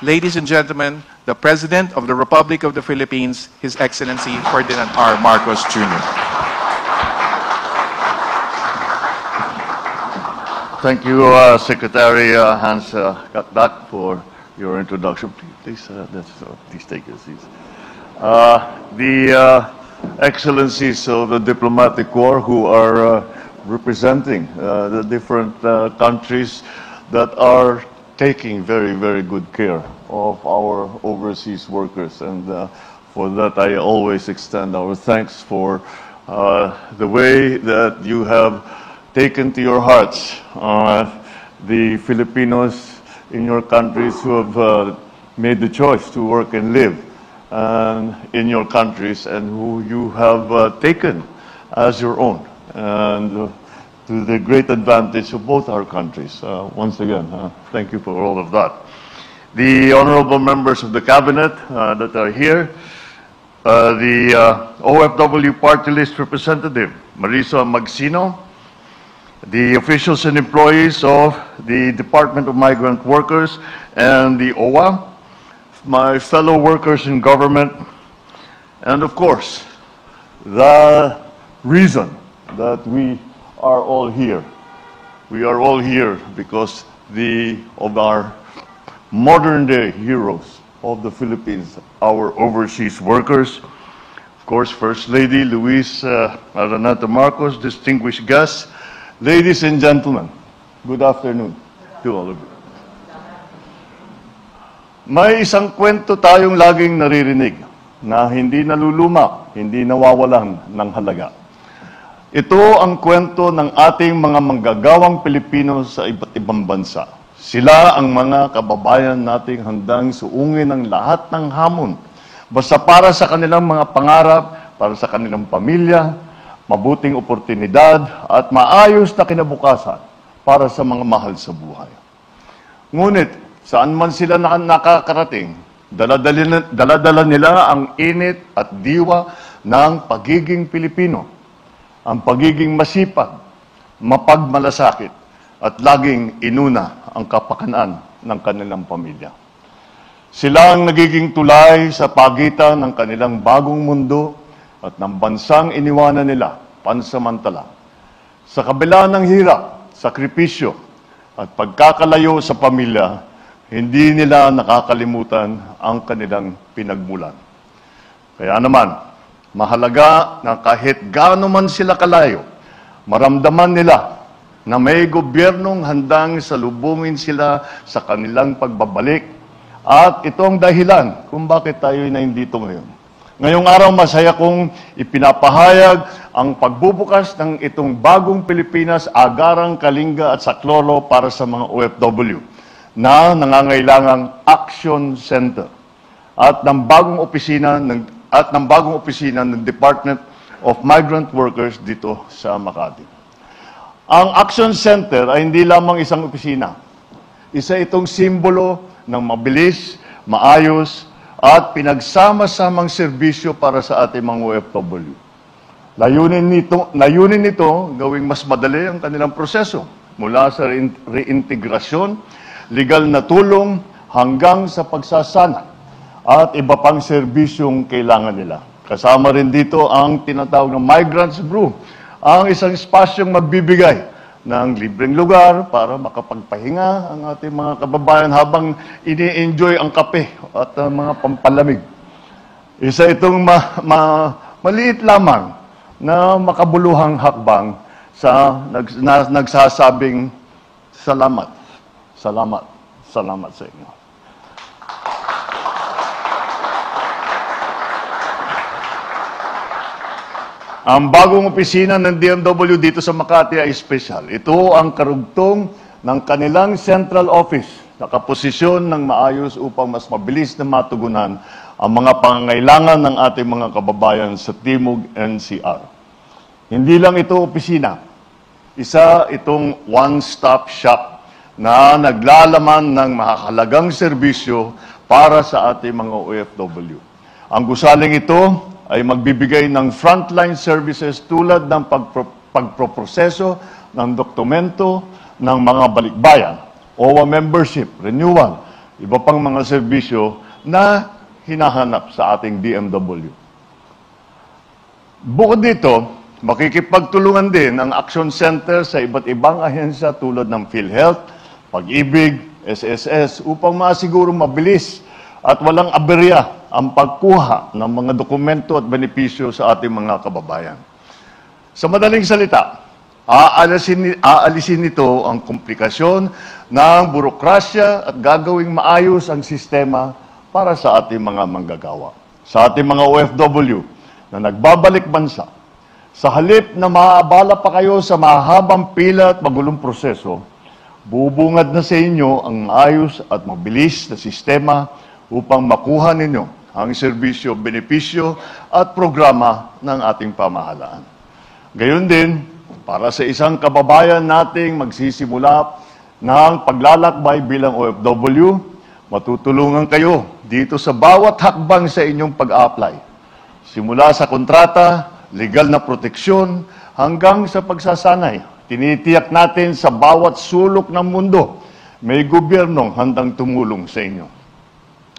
Ladies and gentlemen, the President of the Republic of the Philippines, His Excellency Ferdinand R. Marcos Jr. Thank you, Secretary Hans Katdak, for your introduction. Please take your seats. The Excellencies of the Diplomatic Corps who are representing the different countries that are taking very, very good care of our overseas workers. And for that, I always extend our thanks for the way that you have taken to your hearts the Filipinos in your countries who have made the choice to work and live in your countries, and who you have taken as your own, and to the great advantage of both our countries. Once again, thank you for all of that. The honorable members of the cabinet that are here, the OFW party list representative, Marisa Magsino, the officials and employees of the Department of Migrant Workers and the OWA, my fellow workers in government, and of course, the reason that we are all here. We are all here because of our modern day heroes of the Philippines, our overseas workers. Of course, First Lady Luis Araneta Marcos, distinguished guests, ladies and gentlemen, good afternoon to all of you. May isang kwento tayong laging naririnig na hindi naluluma, hindi nawawalan ng halaga. Ito ang kwento ng ating mga manggagawang Pilipino sa iba't ibang bansa. Sila ang mga kababayan nating handang suungin ang lahat ng hamon, basta para sa kanilang mga pangarap, para sa kanilang pamilya, mabuting oportunidad at maayos na kinabukasan para sa mga mahal sa buhay. Ngunit, saan man sila nakakarating, daladala nila ang init at diwa ng pagiging Pilipino, ang pagiging masipag, mapagmalasakit, at laging inuna ang kapakanan ng kanilang pamilya. Sila ang nagiging tulay sa pagitan ng kanilang bagong mundo at ng bansang iniwanan nila pansamantala. Sa kabila ng hirap, sakripisyo, at pagkakalayo sa pamilya, hindi nila nakakalimutan ang kanilang pinagmulan. Kaya naman, mahalaga na kahit gaano man sila kalayo, maramdaman nila na may gobyernong handang salubungin sila sa kanilang pagbabalik. At ito ang dahilan kung bakit tayo nandito ngayon. Ngayong araw, masaya kong ipinapahayag ang pagbubukas ng itong bagong Pilipinas, Agarang, Kalinga at Saklolo para sa mga OFW na nangangailangang Action Center at ng bagong opisina ng Department of Migrant Workers dito sa Makati. Ang Action Center ay hindi lamang isang opisina. Isa itong simbolo ng mabilis, maayos, at pinagsama-samang serbisyo para sa ating mga OFW. Layunin nito gawing mas madali ang kanilang proseso mula sa reintegrasyon, legal na tulong, hanggang sa pagsasana at iba pang serbisyong kailangan nila. Kasama rin dito ang tinatawag na Migrants Brew, ang isang espasyong magbibigay ng libreng lugar para makapagpahinga ang ating mga kababayan habang ini-enjoy ang kape at mga pampalamig. Isa itong maliit lamang na makabuluhang hakbang sa nagsasabing salamat. Salamat. Salamat sa inyo. Ang bagong opisina ng DMW dito sa Makati ay special. Ito ang karugtong ng kanilang central office, nakaposisyon ng maayos upang mas mabilis na matugunan ang mga pangangailangan ng ating mga kababayan sa Timog NCR. Hindi lang ito opisina, isa itong one-stop shop na naglalaman ng mahalagang serbisyo para sa ating mga OFW. Ang gusaling ito ay magbibigay ng frontline services tulad ng pagproproseso ng dokumento ng mga balikbayan, OWA membership, renewal, iba pang mga serbisyo na hinahanap sa ating DMW. Bukod dito, makikipagtulungan din ang Action Center sa iba't ibang ahensya tulad ng PhilHealth, Pag-ibig, SSS upang masiguro mabilis at walang aberya ang pagkuha ng mga dokumento at benepisyo sa ating mga kababayan. Sa madaling salita, aalisin nito ang komplikasyon ng burokrasya at gagawing maayos ang sistema para sa ating mga manggagawa. Sa ating mga OFW na nagbabalik bansa, sa halip na maaabala pa kayo sa mahabang pila at magulong proseso, bubungad na sa inyo ang maayos at mabilis na sistema upang makuha ninyo ang serbisyo, benepisyo at programa ng ating pamahalaan. Gayon din, para sa isang kababayan nating magsisimula ng paglalakbay bilang OFW, matutulungan kayo dito sa bawat hakbang sa inyong pag-apply. Simula sa kontrata, legal na proteksyon, hanggang sa pagsasanay. Tinitiyak natin sa bawat sulok ng mundo, may gobyernong handang tumulong sa inyo.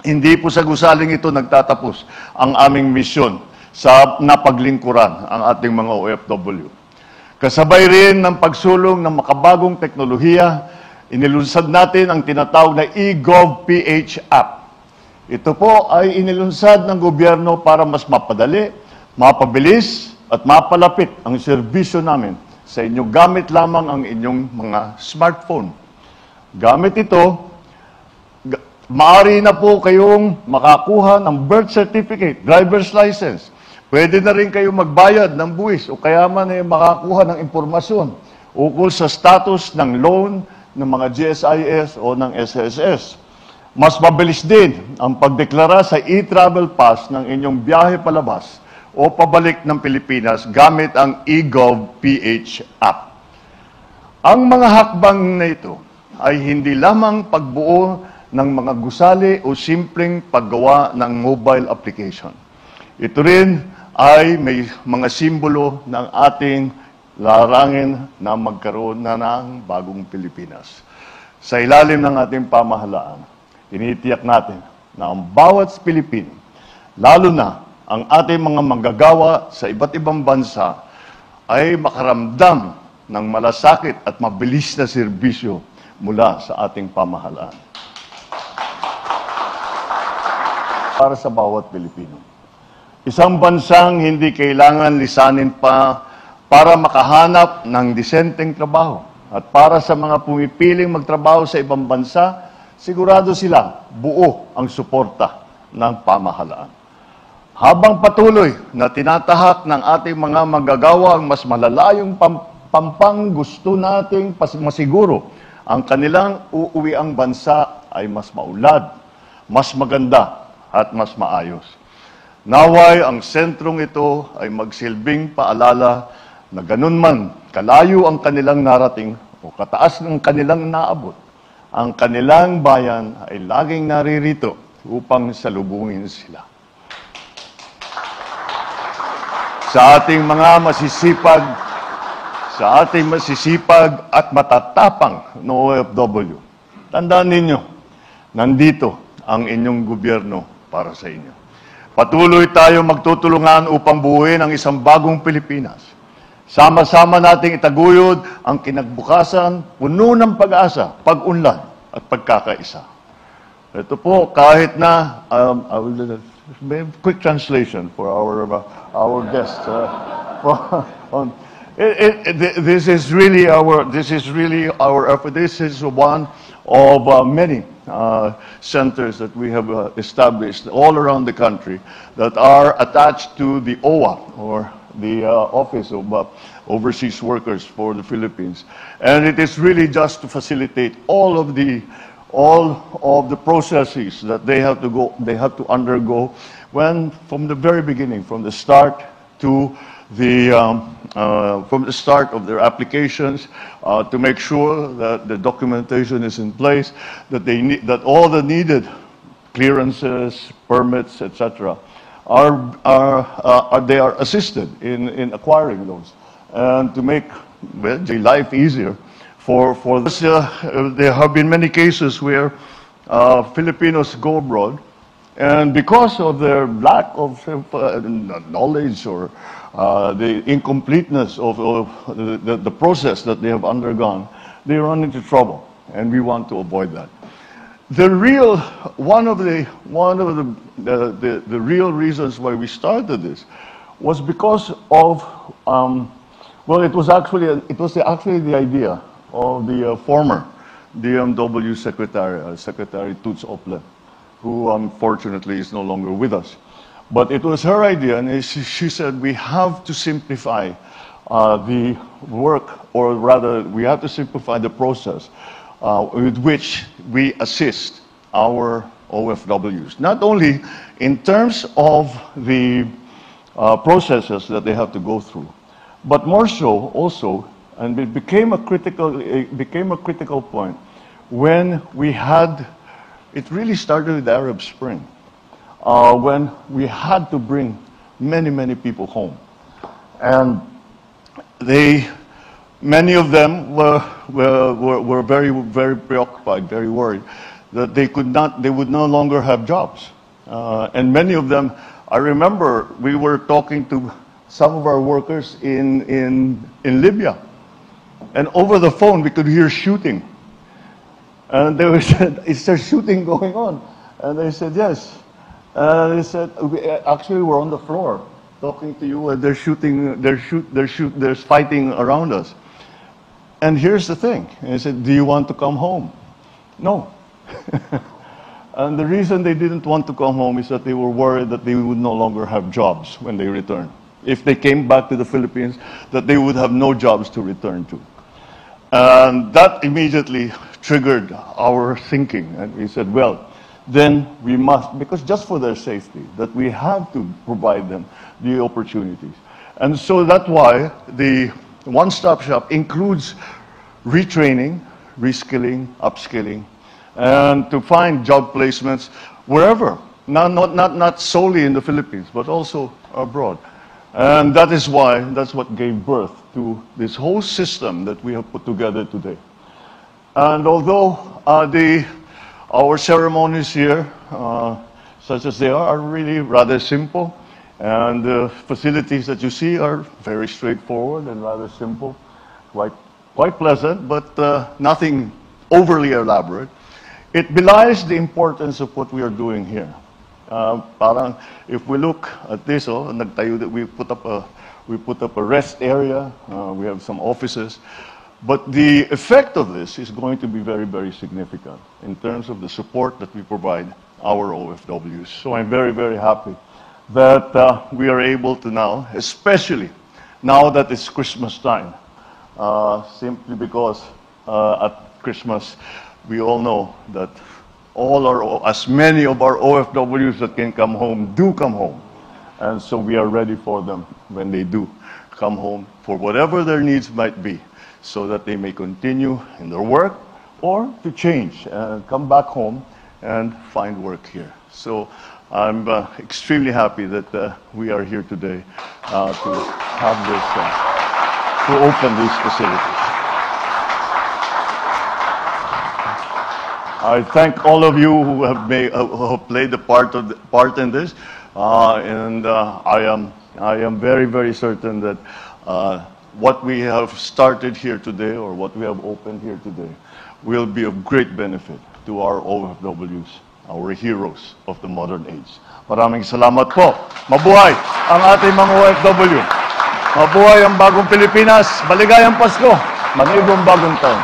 Hindi po sa gusaling ito nagtatapos ang aming misyon sa napaglingkuran ang ating mga OFW. Kasabay rin ng pagsulong ng makabagong teknolohiya, inilunsad natin ang tinatawag na eGovPH app. Ito po ay inilunsad ng gobyerno para mas mapadali, mapabilis at mapalapit ang serbisyo namin sa inyo gamit lamang ang inyong mga smartphone. Gamit ito, maaari na po kayong makakuha ng birth certificate, driver's license. Pwede na rin kayo magbayad ng buwis o kaya man ay makakuha ng impormasyon ukol sa status ng loan ng mga GSIS o ng SSS. Mas mabilis din ang pagdeklara sa e-travel pass ng inyong biyahe palabas o pabalik ng Pilipinas gamit ang eGovPH app. Ang mga hakbang na ito ay hindi lamang pagbuo ng mga gusali o simpleng paggawa ng mobile application. Ito rin ay may mga simbolo ng ating larangin na magkaroon na ng bagong Pilipinas. Sa ilalim ng ating pamahalaan, tinitiyak natin na ang bawat Pilipino, lalo na ang ating mga manggagawa sa iba't ibang bansa, ay makaramdam ng malasakit at mabilis na serbisyo mula sa ating pamahalaan. Para sa bawat Pilipino. Isang bansang hindi kailangan lisanin pa para makahanap ng disenteng trabaho. At para sa mga pumipiling magtrabaho sa ibang bansa, sigurado sila buo ang suporta ng pamahalaan. Habang patuloy na tinatahak ng ating mga manggagawa ang mas malalayong pampang gusto nating masiguro, ang kanilang uuwiang bansa ay mas maulad, mas maganda at mas maayos. Naway ang sentrong ito ay magsilbing paalala na ganun man kalayo ang kanilang narating o kataas ng kanilang naabot, ang kanilang bayan ay laging naririto upang salubungin sila. Sa ating masisipag at matatapang na OFW, tandaan ninyo, nandito ang inyong gobyerno para sa inyo. Patuloy tayo magtutulungan upang buuin ang isang bagong Pilipinas. Sama-sama nating itaguyod ang kinagbukasan, puno ng pag-asa, pag-unlad at pagkakaisa. Ito po, kahit na, quick translation for our guests. This is really our effort. This is one of many centers that we have established all around the country that are attached to the OWA, or the Office of Overseas Workers for the Philippines. And it is really just to facilitate all of the processes that they have to undergo when, from the very beginning, from the start to from the start of their applications, to make sure that the documentation is in place, that all the needed clearances, permits, etc., they are assisted in acquiring those, and to make the life easier for this. There have been many cases where Filipinos go abroad, and because of their lack of knowledge or the incompleteness of the process that they have undergone, they run into trouble, and we want to avoid that. One of the real reasons why we started this was because of well, it was actually the idea of the former DMW Secretary Toots Ople, who unfortunately is no longer with us. But it was her idea, and she said we have to simplify the work, or rather, we have to simplify the process with which we assist our OFWs. Not only in terms of the processes that they have to go through, but more so also, and it became a critical point when it really started with the Arab Spring, when we had to bring many people home. And many of them were very preoccupied, very worried that they would no longer have jobs. And many of them, I remember we were talking to some of our workers in Libya, and over the phone we could hear shooting. And they said, "Is there shooting going on?" And they said, "Yes." And they said, "Actually, we're on the floor talking to you, and they're shooting, there's fighting around us." And here's the thing. And I said, "Do you want to come home?" No. And the reason they didn't want to come home is that they were worried that they would no longer have jobs when they returned. If they came back to the Philippines, that they would have no jobs to return to. And that immediately triggered our thinking. And we said, well, then we must, because just for their safety, that we have to provide them the opportunities. And so that's why the one-stop shop includes retraining, reskilling, upskilling, and to find job placements wherever, not solely in the Philippines, but also abroad. And that's what gave birth to this whole system that we have put together today. And although our ceremonies here, such as they are really rather simple, and the facilities that you see are very straightforward and rather simple, quite pleasant, but nothing overly elaborate. It belies the importance of what we are doing here. Parang if we look at this, we put up a rest area. We have some offices, but the effect of this is going to be very significant in terms of the support that we provide our OFWs. So I'm very happy that we are able to now, especially now that it's Christmas time, simply because at Christmas we all know that as many of our OFWs that can come home do come home. And so we are ready for them when they do come home for whatever their needs might be, so that they may continue in their work or to change and come back home and find work here. So I'm extremely happy that we are here today to have this, to open these facilities. I thank all of you who have played a part in this, and I am very certain that what we have started here today, or what we have opened here today, will be of great benefit to our OFWs, our heroes of the modern age. Maraming salamat po. Mabuhay ang ating mga OFW. Mabuhay ang bagong Pilipinas. Maligayang Pasko. Manibong bagong taon.